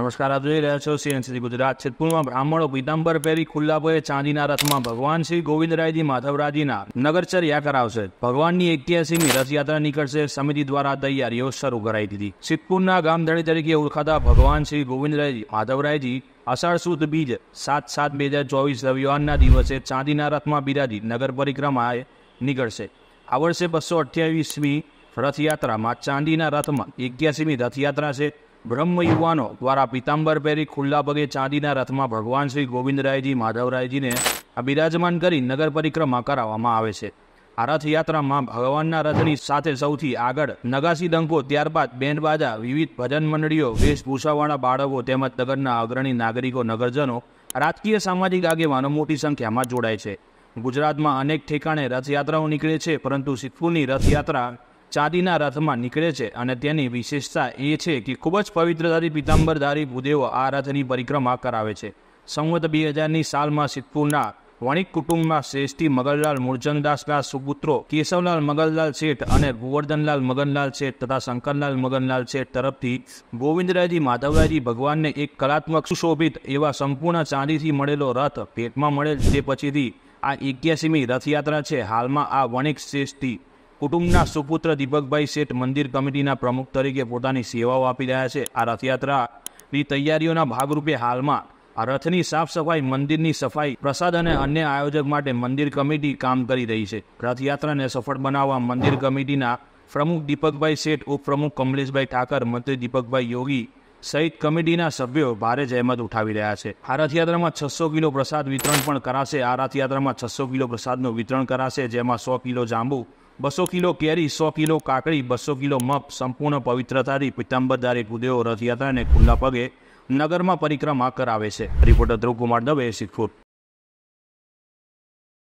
નમસ્કાર, આપ જોઈ રહ્યા છો સીએનસીસી ગુજરાત। સિદ્ધપુરમાં બ્રાહ્મણો પીતાંબર પહેરી ખુલ્લા પગે ચાંદીના રથમાં ભગવાન શ્રી ગોવિંદરાયજી માધવરાયજીના નગરચર્યા કરાવશે। ભગવાનની 81મી રથયાત્રા નીકળશે। સમિતિ દ્વારા તૈયારીઓ શરૂ કરાઈ દીધી। સિદ્ધપુરના ગામધણી તરીકે ઓળખાતા ભગવાન શ્રી ગોવિંદરાયજી માધવરાયજી અષાઢ સુદ બીજ 7/7/2024 રવિવારના દિવસે ચાંદીના રથમાં બિરાજી નગર પરિક્રમાએ નીકળશે। આ વર્ષે 228મી રથયાત્રામાં ચાંદીના રથમાં 81મી રથયાત્રા છે। બ્રહ્મ યુવાનો દ્વારા પીતાંબર પહેરી ખુલ્લા પગે ચાંદીના રથમાં ભગવાન શ્રી ગોવિંદરાયજી માધવરાયજીને બિરાજમાન કરી નગર પરિક્રમા કરાવવામાં આવે છે। આ રથયાત્રામાં ભગવાનના રથની સાથે સૌથી આગળ નગાસી ડંકો, ત્યારબાદ બેન્ડ બાજા, વિવિધ ભજન મંડળીઓ, વેશભૂષાવાળા બાળકો તેમજ નગરના અગ્રણી નાગરિકો, નગરજનો, રાજકીય સામાજિક આગેવાનો મોટી સંખ્યામાં જોડાય છે। ગુજરાતમાં અનેક ઠેકાણે રથયાત્રાઓ નીકળે છે, પરંતુ સિદ્ધપુરની રથયાત્રા ચાંદીના રથમાં નીકળે છે અને તેની વિશેષતા એ છે કે ખૂબ જ પવિત્રતાથી પીતાંબરધારી ભૂદેવો આ રથની પરિક્રમા કરાવે છે। સંવત 2000ની સાલમાં સિદ્ધપુરના વણિક કુટુંબમાં શ્રેષ્ઠી મગનલાલ મૂળચંદદાસના સુપુત્રો કેશવલાલ મગનલાલ શેઠ અને ગોવર્ધનલાલ મગનલાલ શેઠ તથા શંકરલાલ મગનલાલ શેઠ તરફથી ગોવિંદરાયજી માધવરાયજી ભગવાનને એક કલાત્મક સુશોભિત એવા સંપૂર્ણ ચાંદીથી મળેલો રથ ભેટમાં મળેલ। તે પછીથી આ 81મી રથયાત્રા છે। હાલમાં આ વણિક શ્રેષ્ઠી કુટુંબના સુપુત્ર દીપકભાઈ શેઠ મંદિર કમિટીના પ્રમુખ તરીકે પોતાની સેવાઓ આપી રહ્યા છે। આ રથયાત્રાની તૈયારીઓના ભાગરૂપે હાલમાં આ રથની સાફ સફાઈ, મંદિરની સફાઈ, પ્રસાદ અને અન્ય આયોજક માટે મંદિર કમિટી કામ કરી રહી છે। રથયાત્રાને સફળ બનાવવા મંદિર કમિટીના પ્રમુખ દીપકભાઈ શેઠ, ઉપપ્રમુખ કમલેશભાઈ ઠાકર, મંત્રી દીપકભાઈ યોગી સહિત કમિટીના સભ્યો ભારે જહેમત ઉઠાવી રહ્યા છે। આ રથયાત્રામાં 600 કિલો પ્રસાદ વિતરણ પણ કરાશે। આ રથયાત્રામાં 600 કિલો પ્રસાદનું વિતરણ કરાશે, જેમાં 100 કિલો જાંબુ, 200 કિલો કેરી, 100 કિલો કાકડી, 200 કિલો મગ સંપૂર્ણ પવિત્રતાથી પીતાંબરધારી ભૂદેવો રથયાત્રાને ખુલ્લા પગે નગરમાં પરિક્રમા કરાવે છે। રિપોર્ટર ધ્રુવ કુમાર દવે, સિદ્ધપુર।